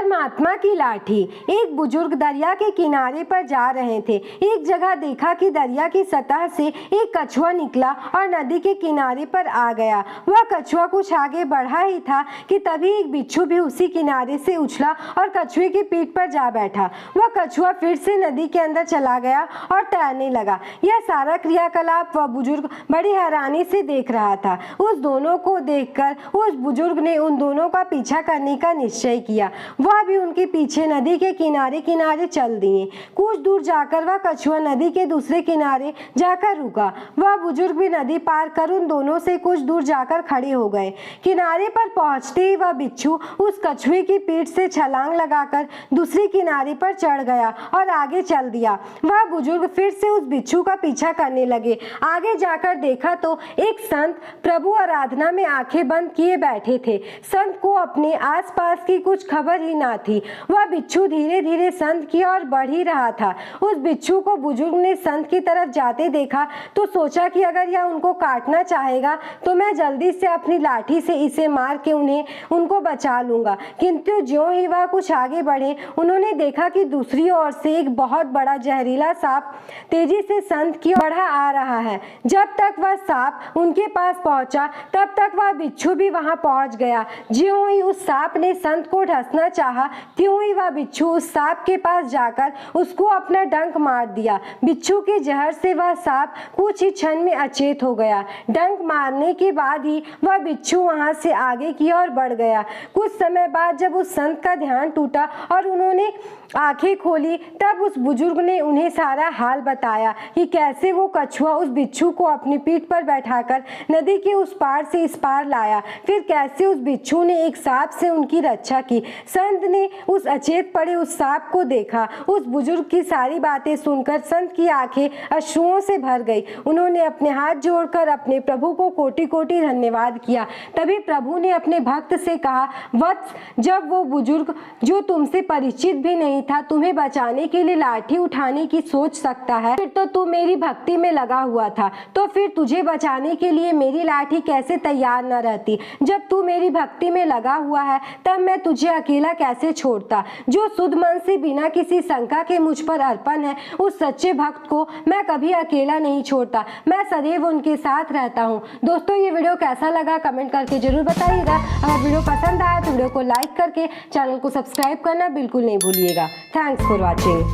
परमात्मा की लाठी। एक बुजुर्ग दरिया के किनारे पर जा रहे थे। एक जगह देखा कि दरिया की सतह से एक कछुआ निकला और नदी के किनारे पर आ गया। वह कछुआ कुछ आगे बढ़ा ही था कि तभी एक बिच्छू भी उसी किनारे से उछला और कछुए की पीठ पर जा बैठा। वह कछुआ फिर से नदी के अंदर चला गया और तैरने लगा। यह सारा क्रियाकलाप वह बुजुर्ग बड़ी हैरानी से देख रहा था। उस दोनों को देखकर उस बुजुर्ग ने उन दोनों का पीछा करने का निश्चय किया। वह भी उनके पीछे नदी के किनारे किनारे चल दिए। कुछ दूर जाकर वह कछुआ नदी के दूसरे किनारे जाकर रुका। वह बुजुर्ग भी नदी पार कर उन दोनों से कुछ दूर जाकर खड़े हो गए। किनारे पर पहुंचते ही वह बिच्छू उस कछुए की पीठ से छलांग लगाकर दूसरे किनारे पर चढ़ गया और आगे चल दिया। वह बुजुर्ग फिर से उस बिच्छू का पीछा करने लगे। आगे जाकर देखा तो एक संत प्रभु आराधना में आंखें बंद किए बैठे थे। संत को अपने आसपास की कुछ खबर ही ना थी। वह बिच्छू धीरे धीरे संत की ओर बढ़ ही रहा था। उस बिच्छू को बुजुर्ग ने संत की तरफ जाते देखा तो सोचा कि अगर यह उनको काटना चाहेगा तो मैं जल्दी से अपनी लाठी से इसे मार के उनको बचा लूंगा। किंतु ज्यों ही वह कुछ आगे बढ़े उन्होंने देखा कि दूसरी ओर से एक बहुत बड़ा जहरीला सांप तेजी से संत की ओर बढ़ा आ रहा है। जब तक वह सांप उनके पास पहुंचा तब तक वह बिच्छू भी वहां पहुंच गया। ज्यों ही उस सांप ने संत को ढसना चाहा त्यों ही वह बिच्छू उस सांप के पास जाकर उसको अपना डंक मार दिया। बिच्छू के जहर से वह सांप कुछ ही क्षण में अचेत हो गया। डंक मारने के बाद ही वह बिच्छू वहां से आगे की ओर बढ़ गया। कुछ समय बाद जब उस संत का ध्यान टूटा और उन्होंने आंखें खोली तब उस बुजुर्ग ने उन्हें सारा हाल बताया कि कैसे वो कछुआ उस बिच्छू को अपनी पीठ पर बैठाकर नदी के उस पार से इस पार लाया, फिर कैसे उस बिच्छू ने एक सांप से उनकी रक्षा की। संत ने उस अचेत पड़े उस सांप को देखा। उस बुजुर्ग की सारी बातें सुनकर संत की आंखें अश्रुओं से भर गई। उन्होंने अपने हाथ जोड़कर अपने प्रभु को कोटि कोटि धन्यवाद किया। तभी प्रभु ने अपने भक्त से कहा, वत्स, जब वो बुजुर्ग जो तुमसे परिचित भी नहीं था तुम्हें बचाने के लिए लाठी उठाने की सोच सकता है, फिर तो तू मेरी भक्ति में लगा हुआ था, तो फिर तुझे बचाने के लिए मेरी लाठी कैसे तैयार न रहती। जब तू मेरी भक्ति में लगा हुआ है तब मैं तुझे अकेला कैसे छोड़ता। जो शुद्ध मन से बिना किसी शंका के मुझ पर अर्पण है उस सच्चे भक्त को मैं कभी अकेला नहीं छोड़ता। मैं सदैव उनके साथ रहता हूँ। दोस्तों, ये वीडियो कैसा लगा कमेंट करके जरूर बताइएगा। अगर वीडियो पसंद आया तो वीडियो को लाइक करके चैनल को सब्सक्राइब करना बिल्कुल नहीं भूलिएगा। Thanks for watching.